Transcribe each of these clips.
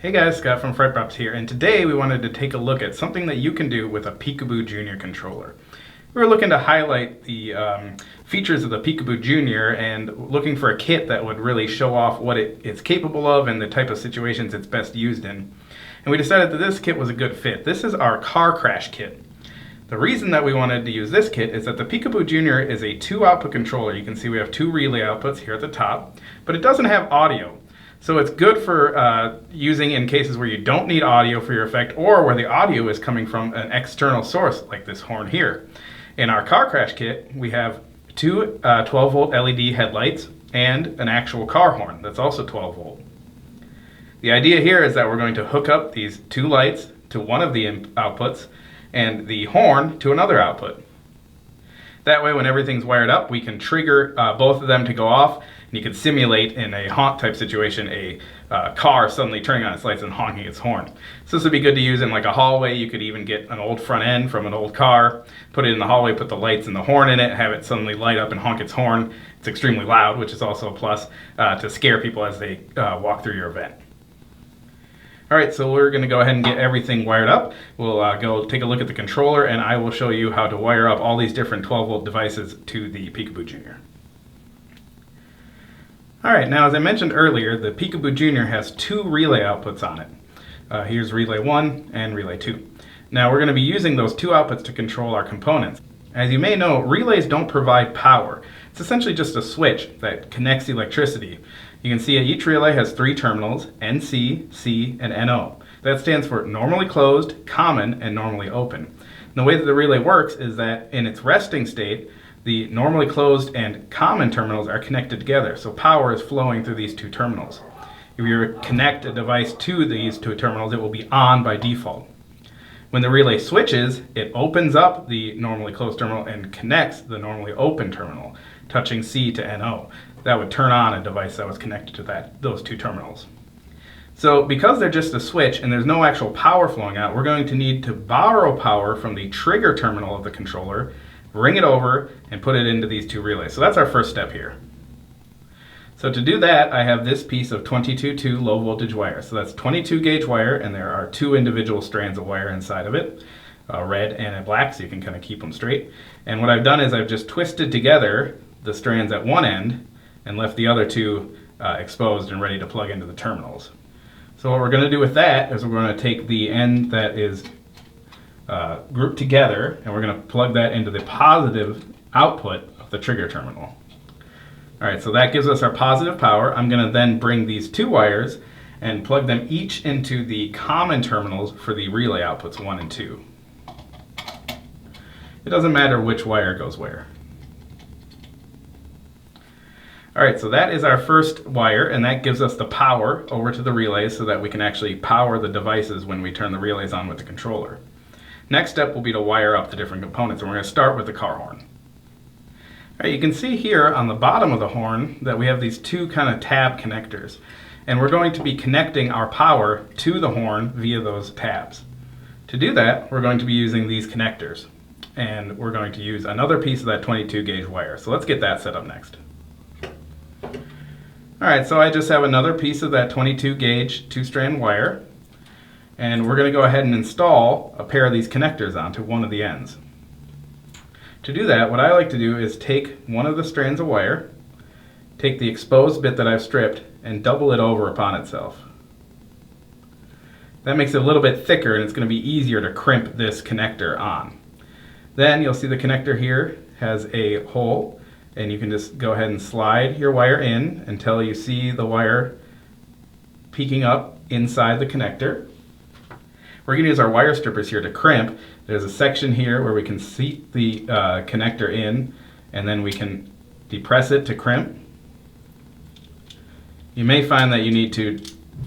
Hey guys, Scott from FretProps here, and today we wanted to take a look at something that you can do with a PicoBoo Jr. controller. We were looking to highlight the features of the PicoBoo Jr. and looking for a kit that would really show off what it is capable of and the type of situations it's best used in. And we decided that this kit was a good fit. This is our car crash kit. The reason that we wanted to use this kit is that the PicoBoo Jr. is a 2-output controller. You can see we have 2 relay outputs here at the top, but it doesn't have audio. So it's good for using in cases where you don't need audio for your effect or where the audio is coming from an external source like this horn here. In our car crash kit, we have 2 12-volt LED headlights and an actual car horn that's also 12 volt. The idea here is that we're going to hook up these 2 lights to one of the outputs and the horn to another output. That way, when everything's wired up, we can trigger both of them to go off, and you can simulate in a honk type situation a car suddenly turning on its lights and honking its horn. So this would be good to use in like a hallway. You could even get an old front end from an old car, put it in the hallway, put the lights and the horn in it, have it suddenly light up and honk its horn. It's extremely loud, which is also a plus to scare people as they walk through your event. Alright, so we're going to go ahead and get everything wired up. We'll go take a look at the controller, and I will show you how to wire up all these different 12-volt devices to the PicoBoo Jr. Alright, now as I mentioned earlier, the PicoBoo Jr. has 2 relay outputs on it. Here's relay 1 and relay 2. Now we're going to be using those 2 outputs to control our components. As you may know, relays don't provide power. It's essentially just a switch that connects electricity. You can see each relay has 3 terminals, NC, C, and NO. That stands for normally closed, common, and normally open. And the way that the relay works is that in its resting state, the normally closed and common terminals are connected together, so power is flowing through these 2 terminals. If you connect a device to these 2 terminals, it will be on by default. When the relay switches, it opens up the normally closed terminal and connects the normally open terminal, touching C to NO. That would turn on a device that was connected to those 2 terminals. So because they're just a switch and there's no actual power flowing out, we're going to need to borrow power from the trigger terminal of the controller, ring it over, and put it into these 2 relays. So that's our first step here. So to do that, I have this piece of 22-2 low voltage wire. So that's 22 gauge wire, and there are 2 individual strands of wire inside of it, a red and a black, so you can kind of keep them straight. And what I've done is I've just twisted together the strands at one end and left the other 2 exposed and ready to plug into the terminals. So what we're going to do with that is we're going to take the end that is grouped together, and we're going to plug that into the positive output of the trigger terminal. Alright, so that gives us our positive power. I'm going to then bring these 2 wires and plug them each into the common terminals for the relay outputs 1 and 2. It doesn't matter which wire goes where. Alright, so that is our first wire, and that gives us the power over to the relays so that we can actually power the devices when we turn the relays on with the controller. Next step will be to wire up the different components, and we're going to start with the car horn. Alright, you can see here on the bottom of the horn that we have these 2 kind of tab connectors, and we're going to be connecting our power to the horn via those tabs. To do that, we're going to be using these connectors, and we're going to use another piece of that 22 gauge wire. So let's get that set up next. Alright, so I just have another piece of that 22 gauge 2-strand wire, and we're going to go ahead and install a pair of these connectors onto one of the ends. To do that, what I like to do is take one of the strands of wire, take the exposed bit that I've stripped, and double it over upon itself. That makes it a little bit thicker, and it's going to be easier to crimp this connector on. Then you'll see the connector here has a hole, and you can just go ahead and slide your wire in until you see the wire peeking up inside the connector. We're going to use our wire strippers here to crimp. There's a section here where we can seat the connector in, and then we can depress it to crimp. You may find that you need to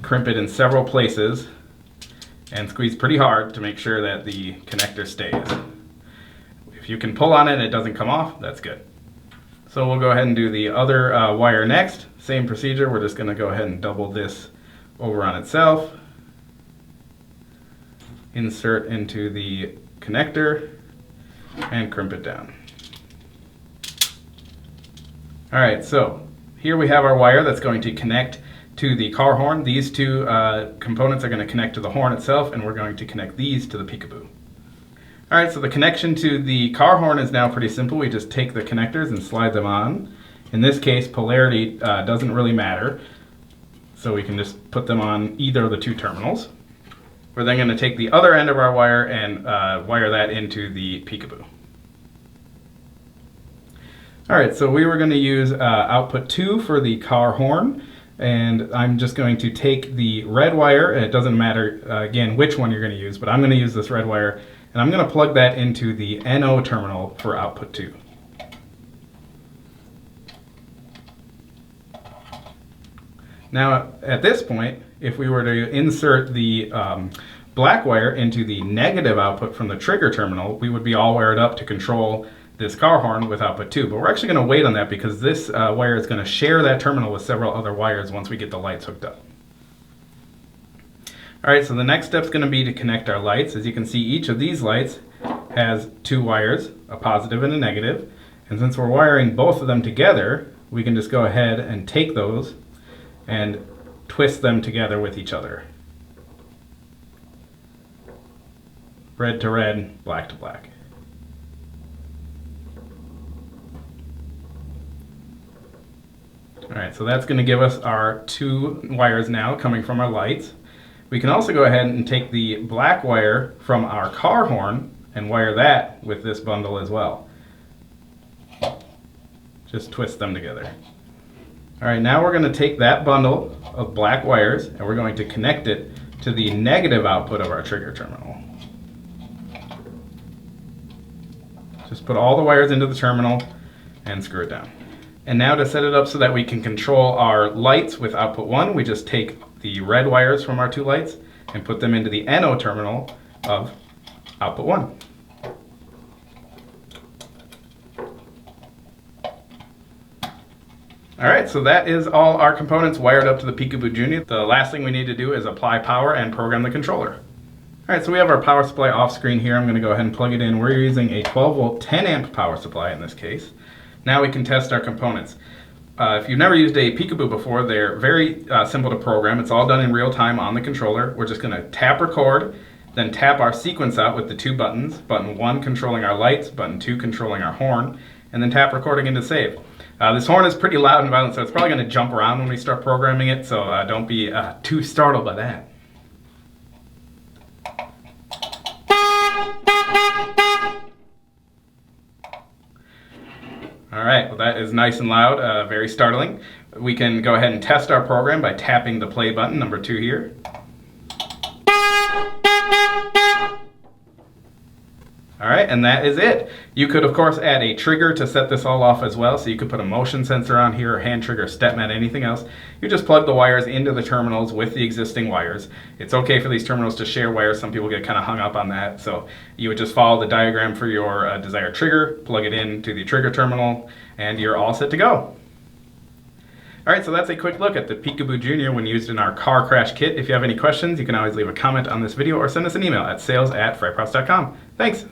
crimp it in several places and squeeze pretty hard to make sure that the connector stays. If you can pull on it and it doesn't come off, that's good. So we'll go ahead and do the other wire next. Same procedure, we're just going to go ahead and double this over on itself. Insert into the connector and crimp it down. Alright, so here we have our wire that's going to connect to the car horn. These two components are going to connect to the horn itself, and we're going to connect these to the PicoBoo. Alright, so the connection to the car horn is now pretty simple. We just take the connectors and slide them on. In this case, polarity doesn't really matter, so we can just put them on either of the two terminals. We're then going to take the other end of our wire and wire that into the PicoBoo. Alright, so we were going to use output 2 for the car horn, and I'm just going to take the red wire, and it doesn't matter again which one you're going to use, but I'm going to use this red wire, and I'm going to plug that into the NO terminal for output 2. Now at this point, if we were to insert the black wire into the negative output from the trigger terminal, we would be all wired up to control this car horn with output 2. But we're actually going to wait on that because this wire is going to share that terminal with several other wires once we get the lights hooked up. Alright, so the next step is going to be to connect our lights. As you can see, each of these lights has two wires, a positive and a negative. And since we're wiring both of them together, we can just go ahead and take those and twist them together with each other. Red to red, black to black. Alright, so that's going to give us our two wires now coming from our lights. We can also go ahead and take the black wire from our car horn and wire that with this bundle as well. Just twist them together. Alright, now we're going to take that bundle of black wires and we're going to connect it to the negative output of our trigger terminal. Just put all the wires into the terminal and screw it down. And now to set it up so that we can control our lights with output 1, we just take the red wires from our two lights and put them into the NO terminal of output 1. Alright, so that is all our components wired up to the PicoBoo Jr. The last thing we need to do is apply power and program the controller. Alright, so we have our power supply off screen here. I'm going to go ahead and plug it in. We're using a 12 volt 10 amp power supply in this case. Now we can test our components. If you've never used a PicoBoo before, they're very simple to program. It's all done in real time on the controller. We're just going to tap record, then tap our sequence out with the two buttons. Button 1 controlling our lights, button 2 controlling our horn, and then tap record again to save. This horn is pretty loud and violent, so it's probably going to jump around when we start programming it, so don't be too startled by that. Alright, well that is nice and loud, very startling. We can go ahead and test our program by tapping the play button, number 2 here. Alright, and that is it. You could of course add a trigger to set this all off as well, so you could put a motion sensor on here, or hand trigger, step mat, anything else. You just plug the wires into the terminals with the existing wires. It's okay for these terminals to share wires. Some people get kind of hung up on that, so you would just follow the diagram for your desired trigger, plug it into the trigger terminal, and you're all set to go. Alright, so that's a quick look at the PicoBoo Jr. when used in our car crash kit. If you have any questions, you can always leave a comment on this video or send us an email at sales@freyprops.com. Thanks!